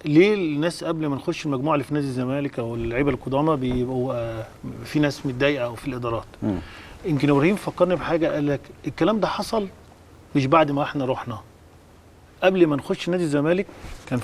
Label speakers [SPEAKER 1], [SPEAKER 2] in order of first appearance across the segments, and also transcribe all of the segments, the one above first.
[SPEAKER 1] ليه الناس قبل ما نخش المجموعه اللي في نادي الزمالك او اللعيبه القدامى بيبقوا في ناس متضايقه او في الادارات؟ يمكن ابراهيم فكرني بحاجه، قال لك الكلام ده حصل مش بعد ما احنا رحنا، قبل ما نخش نادي الزمالك كان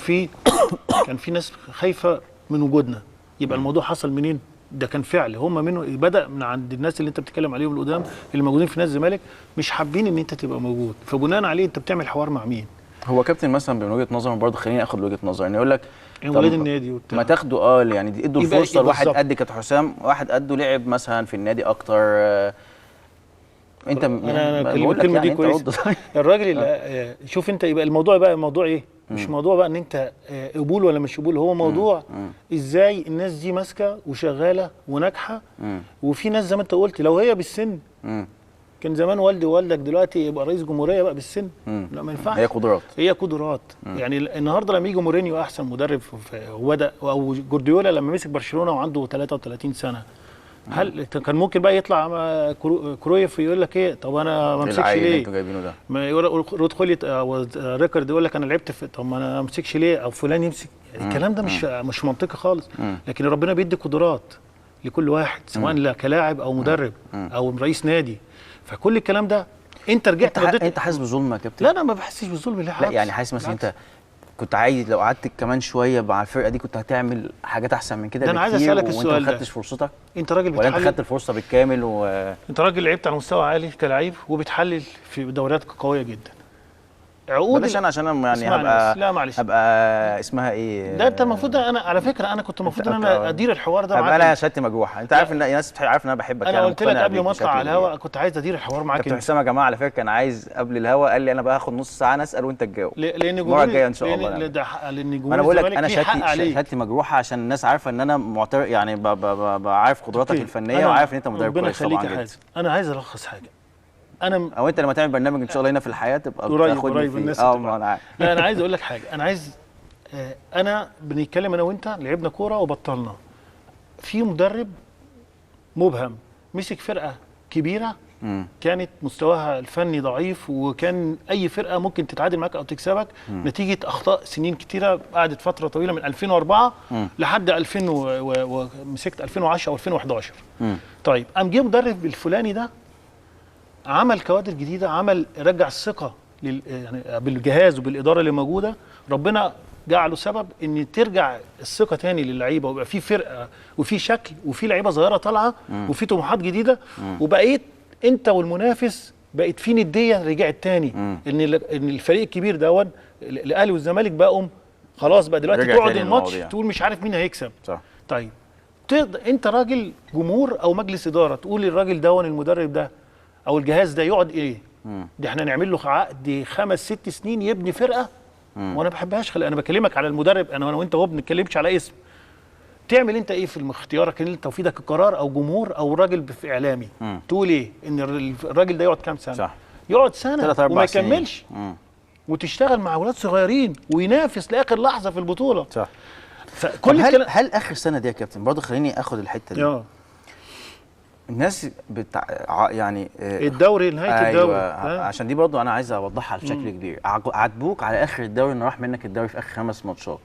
[SPEAKER 1] في ناس خايفه من وجودنا. يبقى الموضوع حصل منين؟ ده كان فعل هم منه، بدا من عند الناس اللي انت بتتكلم عليهم القدام اللي موجودين في نادي الزمالك، مش حابين ان انت تبقى موجود، فبناء عليه انت بتعمل حوار مع مين؟
[SPEAKER 2] هو كابتن مثلا من وجهه نظري برضه، خليني اخد وجهه نظري، يعني يقول لك
[SPEAKER 1] ولاد النادي وبتاع،
[SPEAKER 2] ما تاخدوا يعني ادوا الفرصه لواحد قد كابتن حسام، واحد قده لعب مثلا في النادي اكتر. انت
[SPEAKER 1] انا الكلمه دي كويسه. الراجل اللي شوف انت، يبقى الموضوع بقى موضوع ايه؟ مش موضوع بقى ان انت قبول ولا مش قبول، هو موضوع ازاي الناس دي ماسكه وشغاله وناجحه. وفي ناس زي ما انت قلت لو هي بالسن كان زمان والدي ووالدك دلوقتي يبقى رئيس جمهوريه بقى بالسن. لا ما ينفعش،
[SPEAKER 2] هي قدرات.
[SPEAKER 1] يعني النهارده لما يجي مورينيو احسن مدرب وبدا، او جوارديولا لما مسك برشلونه وعنده 33 سنه، هل كان ممكن بقى يطلع كرويف يقول لك ايه؟ طب انا ما امسكش ليه؟
[SPEAKER 2] اللي انتوا جايبينه ده،
[SPEAKER 1] ما رود خوليت او ريكارد يقول لك انا لعبت في، طب ما انا ما امسكش ليه؟ او فلان يمسك. يعني الكلام ده مش منطقي خالص. لكن ربنا بيدي قدرات لكل واحد، سواء كلاعب او مدرب او رئيس نادي. فكل الكلام ده انت رجعت
[SPEAKER 2] انت حاسس بظلم يا كابتن؟
[SPEAKER 1] لا انا ما بحسش بالظلم. ليه؟
[SPEAKER 2] لا يعني حاسس مثلا انت كنت عايز لو قعدت كمان شويه مع الفرقه دي كنت هتعمل حاجات احسن من كده بكتير.
[SPEAKER 1] انا عايز اسالك السؤال ده،
[SPEAKER 2] وانت ما خدتش فرصتك؟
[SPEAKER 1] انت راجل
[SPEAKER 2] بتحلل ولا انت خدت الفرصه بالكامل
[SPEAKER 1] انت راجل لعبت على مستوى عالي كلاعب وبتحلل في دوريات قويه جدا. عقود
[SPEAKER 2] بلاش انا يعني هبقى اسمها ايه
[SPEAKER 1] ده؟ انت المفروض، انا على فكره انا كنت المفروض ان انا ادير الحوار ده معاك.
[SPEAKER 2] انا شهادتي مجروحه، انت عارف ان الناس عارف ان انا بحبك.
[SPEAKER 1] انا قلت لك قبل ما اطلع على الهواء كنت عايز ادير الحوار معاك.
[SPEAKER 2] كابتن حسام يا جماعه على فكره كان عايز قبل الهواء، قال لي انا بقى هاخد نص ساعه اسال وانت تجاوب،
[SPEAKER 1] لان
[SPEAKER 2] المره الجايه ان شاء الله.
[SPEAKER 1] لان جمهور
[SPEAKER 2] انا بقول لك انا
[SPEAKER 1] شهادتي
[SPEAKER 2] مجروحه عشان الناس عارفه ان انا معترف، يعني عارف قدراتك الفنيه وعارف ان انت مدرب كويس طبعا.
[SPEAKER 1] انا عايز الخص حاجه،
[SPEAKER 2] او انت لما تعمل برنامج ان شاء الله هنا في الحياه تبقى
[SPEAKER 1] قريب فيه. الناس
[SPEAKER 2] انا
[SPEAKER 1] لا انا عايز اقول لك حاجه، انا عايز انا بنتكلم انا وانت لعبنا كوره وبطلنا، في مدرب مبهم مسك فرقه كبيره كانت مستواها الفني ضعيف، وكان اي فرقه ممكن تتعادل معاك او تكسبك نتيجه اخطاء سنين كتيره، قعدت فتره طويله من 2004 لحد 2000 ومسكت 2010 او 2011. طيب قام جه مدرب الفلاني ده عمل كوادر جديده، رجع الثقه يعني بالجهاز وبالاداره اللي موجوده، ربنا جعله سبب ان ترجع الثقه تاني للعيبه، ويبقى في فرقه وفي شكل وفي لعيبه صغيره طالعه وفي طموحات جديده، وبقيت انت والمنافس بقت في نديه رجعت تاني، ان الفريق الكبير دون الاهلي والزمالك بقوا خلاص بقى دلوقتي تقعد الماتش تقول مش عارف مين هيكسب.
[SPEAKER 2] صح.
[SPEAKER 1] طيب انت راجل جمهور او مجلس اداره تقول للراجل دون المدرب ده او الجهاز ده يقعد ايه؟ دي احنا نعمل له عقد 5-6 سنين يبني فرقه، وانا ما بحبهاش. انا بكلمك على المدرب، انا وانت هو بنتكلمش على اسم. تعمل انت ايه في اختيارك ان انت في ايدك القرار، او جمهور او راجل في اعلامي تقول ايه؟ ان الراجل ده يقعد كام سنه؟
[SPEAKER 2] صح.
[SPEAKER 1] يقعد سنه وما يكملش، وتشتغل مع اولاد صغيرين وينافس لاخر لحظه في البطوله.
[SPEAKER 2] صح.
[SPEAKER 1] فكل
[SPEAKER 2] هل اخر سنه دي يا كابتن برضه خليني اخد الحته دي. الناس يعني
[SPEAKER 1] الدوري نهايه الدوري
[SPEAKER 2] عشان دي برضه انا عايز اوضحها بشكل كبير. عاتبوك على اخر الدوري ان راح منك الدوري في اخر 5 ماتشات،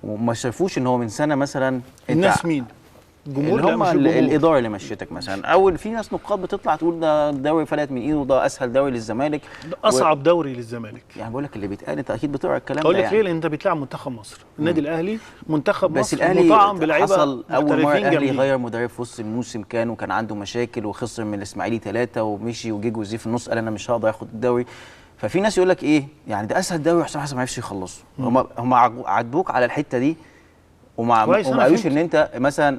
[SPEAKER 2] وما شافوش ان هو من سنه مثلا.
[SPEAKER 1] الناس مين؟
[SPEAKER 2] الجمهور؟ اللي هم الاداره اللي مشيتك مثلا. اول في ناس نقاد بتطلع تقول ده الدوري فلت من ايده وده اسهل دوري للزمالك،
[SPEAKER 1] ده اصعب دوري للزمالك.
[SPEAKER 2] يعني بقول لك اللي بيتقال، انت اكيد بتقرا الكلام ده.
[SPEAKER 1] اقول لك ليه؟ لان انت بتلعب منتخب مصر، النادي الاهلي منتخب
[SPEAKER 2] بس
[SPEAKER 1] مصر
[SPEAKER 2] الأهلي
[SPEAKER 1] مطعم بلعيبه
[SPEAKER 2] حصل اول مره الاهلي غير مدرب في وسط الموسم، وكان عنده مشاكل وخسر من الاسماعيلي 3 ومشي، وجه جوزيه في النص قال انا مش هقدر اخد الدوري. ففي ناس يقول لك ايه يعني ده اسهل دوري وحسام حسن ما عرفش يخلصه. هم عاتبوك على الحته دي، وما قالوش ان انت مثلا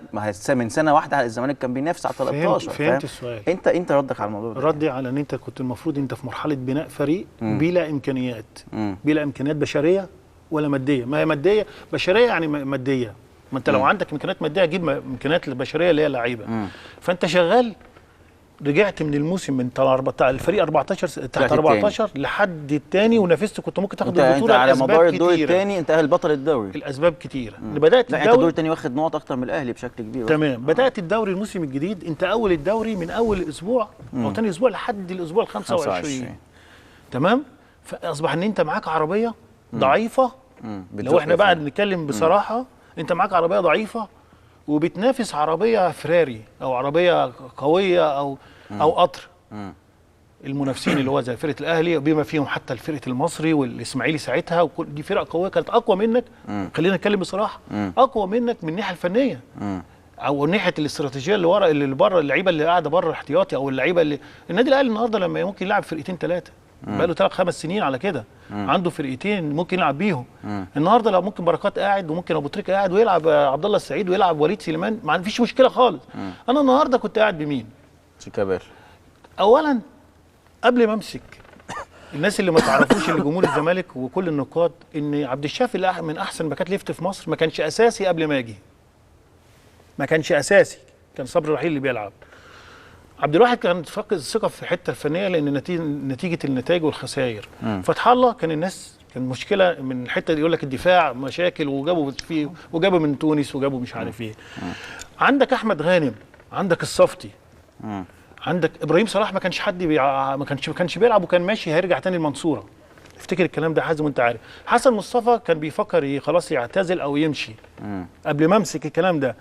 [SPEAKER 2] من سنه واحده على الزمالك كان بينافس على 13.
[SPEAKER 1] فهمت السؤال.
[SPEAKER 2] انت ردك على الموضوع ده؟
[SPEAKER 1] ردي على ان انت كنت المفروض انت في مرحله بناء فريق بلا امكانيات، بلا امكانيات بشريه ولا ماديه. ما هي ماديه بشريه يعني ماديه، ما انت لو عندك امكانيات ماديه جيب امكانيات البشريه اللي هي لعيبه. فانت شغال، رجعت من الموسم من بتاع الفريق 14 تحت 14 لحد الثاني ونافست، كنت ممكن تاخد البطوله.
[SPEAKER 2] انت على مدار الدور الثاني انت البطل الدوري.
[SPEAKER 1] الاسباب كتيره. بدات
[SPEAKER 2] الدوري، انت الدور الثاني واخد نقط اكتر من الاهلي بشكل كبير.
[SPEAKER 1] تمام. بدات الدوري الموسم الجديد، انت اول الدوري من اول اسبوع او ثاني اسبوع لحد الاسبوع ال 25. تمام. فاصبح ان انت معاك عربيه ضعيفه لو احنا بقى بنتكلم بصراحه، انت معاك عربيه ضعيفه وبتنافس عربيه فراري او عربيه قويه او قطر. المنافسين اللي هو زي فرقه الاهلي بما فيهم حتى الفرقه المصري والاسماعيلي ساعتها، وكل دي فرق قويه كانت اقوى منك. خلينا نتكلم بصراحه، اقوى منك من الناحيه الفنيه او ناحيه الاستراتيجيه اللي ورا، اللي بره، اللعيبه اللي قاعده بره الاحتياطي، او اللعيبه اللي النادي الاهلي النهارده لما ممكن يلعب فرقتين ثلاثه، بقى له 3-5 سنين على كده، عنده فرقتين ممكن يلعب بيهم. النهارده لو ممكن بركات قاعد، وممكن ابو تريكه قاعد، ويلعب عبد الله السعيد، ويلعب وليد سليمان، ما فيش مشكله خالص. انا النهارده كنت قاعد بمين؟
[SPEAKER 2] شيكابالا.
[SPEAKER 1] اولا قبل ما امسك، الناس اللي ما تعرفوش، اللي جمهور الزمالك وكل النقاد، ان عبد الشافي من احسن باكات ليفت في مصر، ما كانش اساسي قبل ما اجي، ما كانش اساسي، كان صبري رحيل اللي بيلعب. عبد الواحد كان فاقد الثقه في الحته الفنيه لان نتيجه النتائج والخسائر. فتح الله كان الناس كان مشكله من الحته اللي يقول لك الدفاع مشاكل، وجابوا من تونس، وجابوا مش عارف ايه. عندك احمد غانم، عندك الصفتي، عندك ابراهيم صلاح، ما كانش حد ما كانش بيلعب، وكان ماشي هيرجع تاني المنصوره. افتكر الكلام ده حازم وانت عارف. حسن مصطفى كان بيفكر خلاص يعتزل او يمشي قبل ما امسك الكلام ده.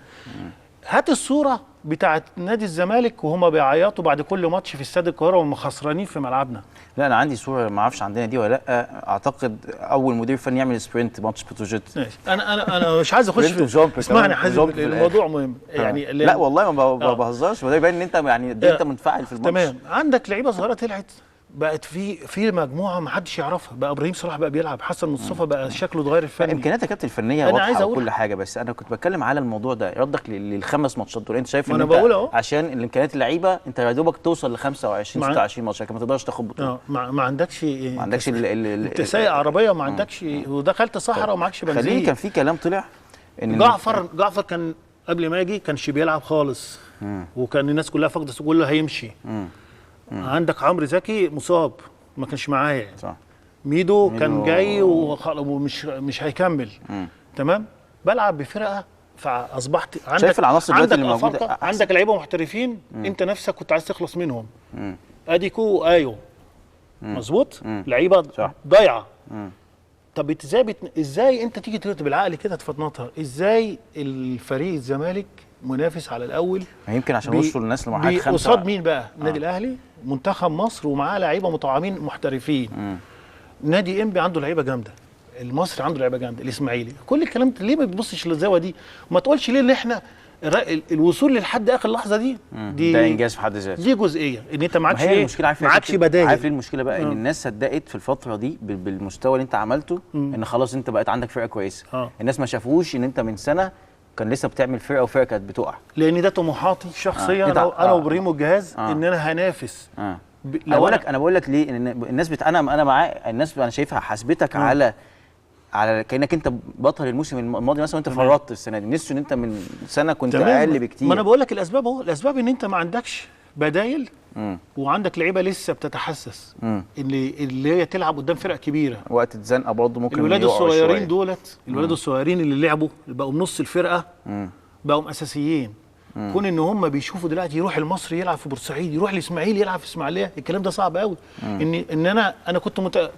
[SPEAKER 1] هات الصوره بتاعت نادي الزمالك وهم بيعيطوا بعد كل ماتش في استاد القاهره وهم خسرانين في ملعبنا.
[SPEAKER 2] لا انا عندي صوره، ما اعرفش عندنا دي ولا لا، اعتقد اول مدير فني يعمل سبرنت ماتش بتروجيت.
[SPEAKER 1] انا مش عايز اخش في، اسمعني حازم، الموضوع مهم يعني.
[SPEAKER 2] لا والله ما بهزرش، وده يبين ان انت يعني انت منفعل في الماتش.
[SPEAKER 1] تمام. عندك لعيبه صغيره طلعت، بقت في مجموعه ما حدش يعرفها، بقى ابراهيم صلاح بقى بيلعب، حسن مصطفى بقى شكله اتغير الفني.
[SPEAKER 2] امكانيات الكابتن الفنيه واضحه وكل حاجه، بس انا كنت بتكلم على الموضوع ده، ردك للخمس ماتشات دول. انت شايف ان انت عشان الامكانيات اللعيبه انت يا دوبك توصل ل 25 26 ماتش، لكن ما تقدرش تاخد بطوله.
[SPEAKER 1] ما عندكش
[SPEAKER 2] انت
[SPEAKER 1] سايق عربيه، وما عندكش، ودخلت صحراء ومعكش بنزين.
[SPEAKER 2] خليني، كان في كلام طلع
[SPEAKER 1] ان جعفر كان قبل ما يجي كانش بيلعب خالص، وكان الناس كلها فاقده، كله هيمشي. عندك عمرو زكي مصاب، ما كانش معايا.
[SPEAKER 2] صح.
[SPEAKER 1] ميدو كان جاي ومش هيكمل. تمام. بلعب بفرقه، فاصبحت عندك،
[SPEAKER 2] شايف العناصر دلوقتي اللي موجوده،
[SPEAKER 1] عندك لعيبه محترفين انت نفسك كنت عايز تخلص منهم. اديكو وايو، مظبوط، لعيبه ضايعه. طب ازاي انت تيجي بالعقل كده تفنطها؟ ازاي الفريق الزمالك منافس على الاول؟
[SPEAKER 2] يمكن عشان وصلوا للناس اللي معاك خمسه
[SPEAKER 1] قصاد مين بقى؟ النادي الاهلي، منتخب مصر، ومعاه لعيبه مطعمين محترفين. نادي انبي عنده لعيبه جامده، المصري عنده لعيبه جامده، الاسماعيلي، كل الكلام ده. ليه ما بتبصش للزاويه دي؟ وما تقولش ليه ان احنا الوصول لحد اخر لحظه دي
[SPEAKER 2] ده انجاز في حد ذاته.
[SPEAKER 1] دي جزئيه ان انت معكش
[SPEAKER 2] معكش
[SPEAKER 1] بدايل.
[SPEAKER 2] عارف ليه المشكله بقى؟ ان الناس صدقت في الفتره دي بالمستوى اللي انت عملته، ان خلاص انت بقت عندك فرقه كويسه. الناس ما شافوش ان انت من سنه كان لسه بتعمل فرقه، وفرقه كانت بتقع.
[SPEAKER 1] لان ده طموحاتي الشخصيه، انا وابراهيم والجهاز، ان انا هنافس.
[SPEAKER 2] انا بقول لك ليه، ان الناس انا معاه، الناس انا شايفها حاسبتك على كانك انت بطل الموسم الماضي مثلا، وانت فرطت السنه دي. نسيوا ان انت من سنه كنت اقل بكتير.
[SPEAKER 1] ما انا بقول لك الاسباب اهو، الاسباب ان انت ما عندكش بدايل، وعندك لعيبه لسه بتتحسس، اللي هي تلعب قدام فرق كبيره
[SPEAKER 2] وقت الزنقه برضه ممكن
[SPEAKER 1] الولاد الصغيرين دولت، الولاد الصغيرين اللي لعبوا بقوا نص الفرقه، بقوا اساسيين. كون ان هم بيشوفوا دلوقتي يروح المصري يلعب في بورسعيد، يروح الاسماعيلي يلعب في اسماعيليه، الكلام ده صعب قوي. ان انا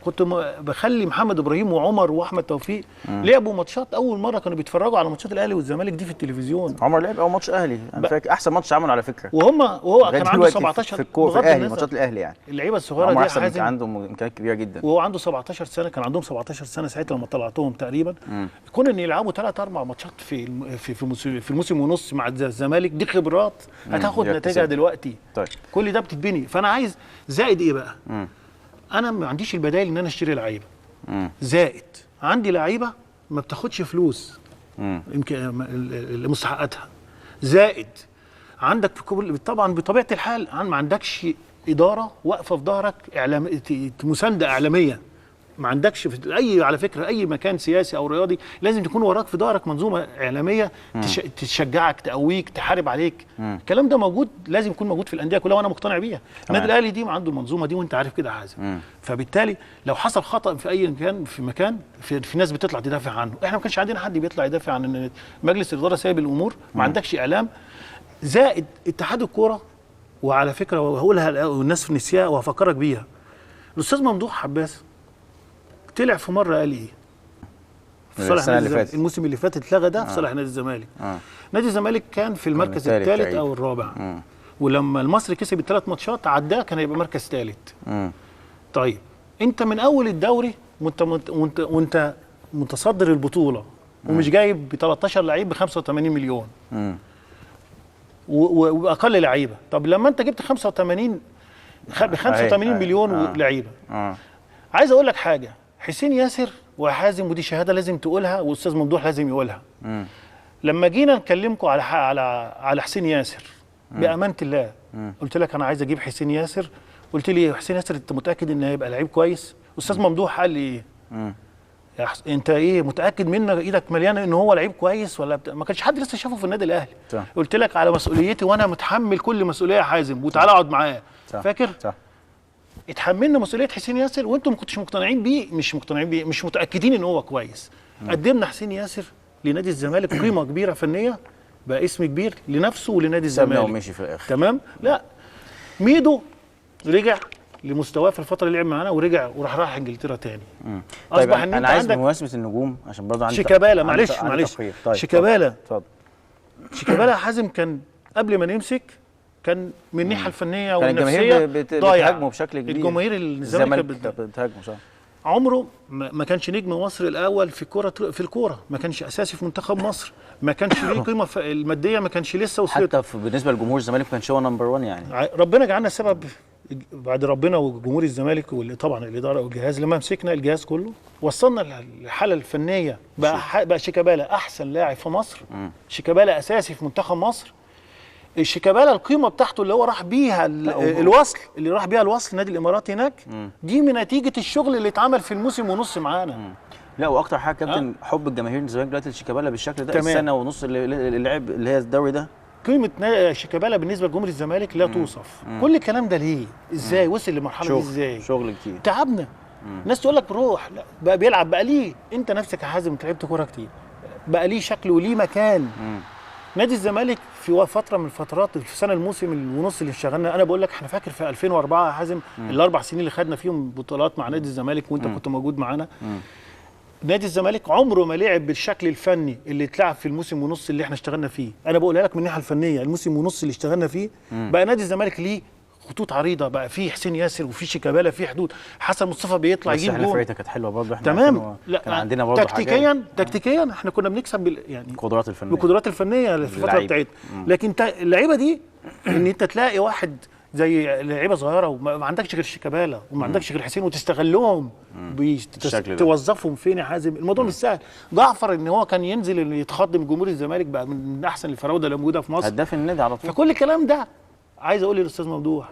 [SPEAKER 1] كنت بخلي محمد ابراهيم وعمر واحمد توفيق لعبوا ماتشات، اول مره كانوا بيتفرجوا على ماتشات الاهلي والزمالك دي في التلفزيون.
[SPEAKER 2] عمر لعب اول ماتش اهلي، انا فاكر احسن ماتش عمله على فكره،
[SPEAKER 1] وهو كان عنده 17
[SPEAKER 2] في الكوره في الاهلي، ماتشات الاهلي يعني.
[SPEAKER 1] اللعيبه الصغيره دي
[SPEAKER 2] كان عندهم امكانيات كبيره جدا،
[SPEAKER 1] وهو عنده 17 سنه، كان عندهم 17 سنه ساعتها لما طلعتهم تقريبا. كون ان يلعبوا 3-4 ماتشات في الموسم ونص مع الزمالك، دي خبرات هتاخد نتيجه دلوقتي.
[SPEAKER 2] طيب
[SPEAKER 1] كل ده بتتبني. فانا عايز زائد ايه بقى؟ انا ما عنديش البدائل ان انا اشتري لعيبه. زائد عندي لعيبه ما بتاخدش فلوس يمكن لمستحقاتها. زائد عندك طبعا بطبيعه الحال ما عندكش اداره واقفه في ظهرك، مسانده اعلاميه. ما عندكش على فكره اي مكان سياسي او رياضي لازم تكون وراك في ظهرك منظومه اعلاميه تشجعك، تقويك، تحارب عليك. الكلام ده موجود، لازم يكون موجود في الانديه كلها، وانا مقتنع بيها. النادي الاهلي دي عنده المنظومه دي، وانت عارف كده يا حازم. فبالتالي لو حصل خطا في اي مكان في ناس بتطلع تدافع عنه. احنا ما كانش عندنا حد بيطلع يدافع عن ان مجلس الاداره سايب الامور، ما عندكش اعلام. زائد اتحاد الكوره، وعلى فكره وهقولها والناس نسيها وهفكرك بيها، الاستاذ ممدوح حباس طلع في مره قال ايه؟ في صالح نادي الزمالك. الموسم اللي فات اتلغى ده في صالح نادي الزمالك. نادي الزمالك كان في المركز الثالث او الرابع. ولما المصري كسب ال3 ماتشات عداه كان هيبقى مركز ثالث. طيب انت من اول الدوري وانت متصدر البطوله ومش جايب ب 13 لعيب ب 85 مليون واقل لعيبه. طب لما انت جبت 85 مليون لعيبه، عايز اقول لك حاجه، حسين ياسر وحازم، ودي شهاده لازم تقولها واستاذ ممدوح لازم يقولها. لما جينا نكلمكم على حسين ياسر بامانه الله، قلت لك انا عايز اجيب حسين ياسر، قلت لي حسين ياسر انت متاكد ان هيبقى لعيب كويس؟ استاذ ممدوح قال لي ايه؟ انت ايه متاكد منك ايدك مليانه ان هو لعيب كويس ولا ما كانش حد لسه شافه في النادي الاهلي. قلت لك على مسؤوليتي وانا متحمل كل مسؤوليه يا حازم، وتعالى اقعد معاه. فاكر؟ اتحملنا مسؤوليه حسين ياسر وانتم ما كنتوش مقتنعين بيه، مش متاكدين ان هو كويس. قدمنا حسين ياسر لنادي الزمالك قيمه كبيره فنيه، بقى اسم كبير لنفسه ولنادي الزمالك.
[SPEAKER 2] ومشي في الاخر.
[SPEAKER 1] تمام؟ لا، ميدو رجع لمستواه في الفتره اللي لعب معانا ورجع راح انجلترا تاني.
[SPEAKER 2] طيب انا عايز بمناسبه النجوم عشان برضه عندي
[SPEAKER 1] شيكابالا. معلش
[SPEAKER 2] طيب
[SPEAKER 1] شيكابالا.
[SPEAKER 2] اتفضل.
[SPEAKER 1] شيكابالا حازم كان قبل ما نمسك كان من الناحيه الفنيه
[SPEAKER 2] والنفسيه
[SPEAKER 1] ضايع.
[SPEAKER 2] بتهاجمه بشكل كبير.
[SPEAKER 1] الجماهير الزمالك
[SPEAKER 2] بتهاجمه صح.
[SPEAKER 1] عمره ما كانش نجم مصر الاول في الكوره، ما كانش اساسي في منتخب مصر، ما كانش ليه قيمه الماديه، ما كانش لسه وصلت.
[SPEAKER 2] حتى بالنسبه لجمهور الزمالك ما كانش هو نمبر 1 يعني.
[SPEAKER 1] ربنا جعلنا سبب بعد ربنا وجمهور الزمالك طبعا الاداره والجهاز، لما مسكنا الجهاز كله وصلنا للحاله الفنيه. بقى شيكابالا احسن لاعب في مصر. شيكابالا اساسي في منتخب مصر. شيكابالا القيمه بتاعته اللي هو راح بيها الوصل النادي الاماراتي هناك، دي من نتيجه الشغل اللي اتعمل في الموسم ونص معانا.
[SPEAKER 2] لا، واكتر حاجه كابتن حب الجماهير للزمالك دلوقتي لشيكابالا بالشكل ده. السنه ونص اللي لعب اللي هي الدوري ده،
[SPEAKER 1] قيمه شيكابالا بالنسبه لجمهور الزمالك لا توصف. كل الكلام ده ليه؟ ازاي وصل للمرحله دي؟ ازاي؟
[SPEAKER 2] شغل كتير،
[SPEAKER 1] تعبنا. الناس تقول لك روح، لا بقى بيلعب، بقى ليه. انت نفسك يا حازم لعبت كوره كتير، بقى ليه شكل وليه مكان. نادي الزمالك في فتره من الفترات في سنه الموسم ونص اللي اشتغلنا، انا بقول لك احنا فاكر في 2004 يا حازم ال4 سنين اللي خدنا فيهم بطولات مع نادي الزمالك وانت كنت موجود معانا. نادي الزمالك عمره ما لعب بالشكل الفني اللي اتلعب في الموسم ونص اللي احنا اشتغلنا فيه. انا بقولها لك من الناحيه الفنيه، الموسم ونص اللي اشتغلنا فيه بقى نادي الزمالك ليه خطوط عريضه، بقى فيه حسين ياسر وفيه شيكابالا، فيه حدود، حسن مصطفى بيطلع يجيب جول.
[SPEAKER 2] بس احنا فرقتنا كانت حلوه برضه، احنا
[SPEAKER 1] تمام.
[SPEAKER 2] كان عندنا برضه
[SPEAKER 1] تكتيكيا احنا كنا بنكسب يعني
[SPEAKER 2] القدرات الفنيه،
[SPEAKER 1] بالقدرات الفنيه في الفتره بتاعتنا. لكن اللعيبه دي ان انت تلاقي واحد زي لعيبه صغيره وما عندكش غير شيكابالا وما عندكش غير حسين وتستغلهم توظفهم فين يا حازم؟ الموضوع مش سهل. جعفر ان هو كان ينزل يتخضم جمهور الزمالك، بقى من احسن الفراوده اللي موجوده في مصر،
[SPEAKER 2] هداف النادي على طول.
[SPEAKER 1] فكل الكلام ده عايز اقول للاستاذ ممدوح،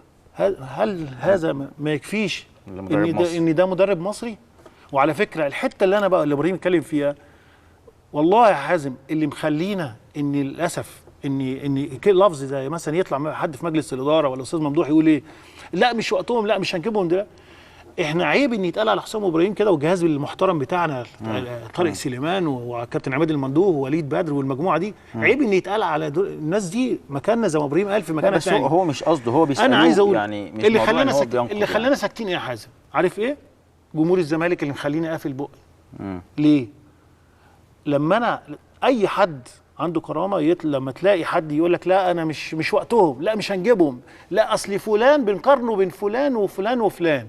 [SPEAKER 1] هل هذا ما يكفيش ان ده مدرب مصري؟ وعلى فكره الحته اللي اللي ابراهيم اتكلم فيها، والله يا حازم اللي مخلينا ان للاسف ان لفظ زي مثلا يطلع حد في مجلس الاداره ولا الاستاذ ممدوح يقول ايه، لا مش وقتهم، لا مش هنجيبهم ده. احنا عيب ان يتقال على حسام ابراهيم كده والجهاز المحترم بتاعنا طارق سليمان وكابتن عماد المندوه ووليد بدر والمجموعه دي، عيب ان يتقال على الناس دي مكاننا زي ما ابراهيم قال في مكاننا
[SPEAKER 2] تاني. بس هو مش قصده، هو بيسألوه.
[SPEAKER 1] انا عايز اقول
[SPEAKER 2] يعني مش
[SPEAKER 1] اللي خلانا ساكتين ايه يا حازم؟ عارف ايه؟ جمهور الزمالك اللي مخليني قافل بقي. ليه؟ لما انا اي حد عنده كرامه لما تلاقي حد يقول لك لا انا مش وقتهم، لا مش هنجيبهم، لا اصل فلان بنقارنه بين فلان وفلان وفلان،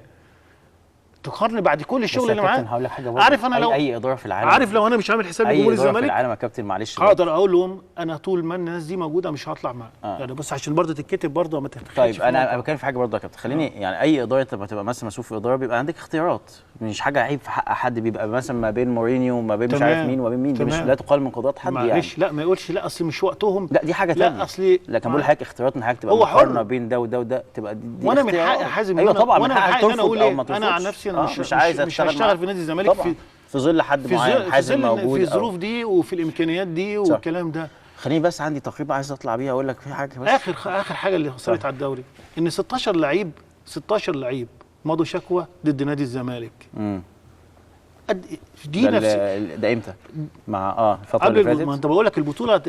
[SPEAKER 1] تقارن بعد كل الشغل اللي معاه.
[SPEAKER 2] هقول لك حاجه برضه،
[SPEAKER 1] عارف انا لو
[SPEAKER 2] اي اداره في العالم،
[SPEAKER 1] عارف لو انا مش عامل حساب لجمهور الزمالك
[SPEAKER 2] في العالم يا كابتن معلش
[SPEAKER 1] هقدر اقول لهم انا طول ما الناس دي موجوده مش هطلع معاها. يعني بس عشان برضه تتكتب برضه ما تتخيلش.
[SPEAKER 2] طيب انا بتكلم في حاجه برضه يا كابتن، خليني يعني اي اداره لما تبقى مثلا مسؤول في اداره بيبقى عندك اختيارات، مش حاجه عيب في حق حد، بيبقى مثلا ما بين مورينيو وما بين مش عارف مين وما بين مين، دي مش لا تقال من قدرات حد يعني.
[SPEAKER 1] لا ما يقولش لا اصل مش وقتهم،
[SPEAKER 2] لا دي حاجه ثانيه.
[SPEAKER 1] لا اصل
[SPEAKER 2] لكن بقول لحضرتك اختيارات ان حاجه تبقى مقارنه بين ده وده وده تبقى دي
[SPEAKER 1] وانا من حقي حازم.
[SPEAKER 2] ايوه طبعا من حقك ترفض او ما ترفضش.
[SPEAKER 1] انا عن نفسي انا
[SPEAKER 2] مش عايز
[SPEAKER 1] اشتغل في نادي الزمالك
[SPEAKER 2] في ظل حد معين حازم موجود
[SPEAKER 1] في الظروف دي وفي الامكانيات دي والكلام ده.
[SPEAKER 2] خليني بس عندي تقريبا عايز اطلع بيها اقول لك في حاجه بس.
[SPEAKER 1] اخر حاجه اللي حصلت على الدوري ان 16 لعيب مضوا شكوى ضد نادي الزمالك.
[SPEAKER 2] دي نفس ده امتى؟ مع الفتره اللي فاتت.
[SPEAKER 1] ما انت بقول لك البطوله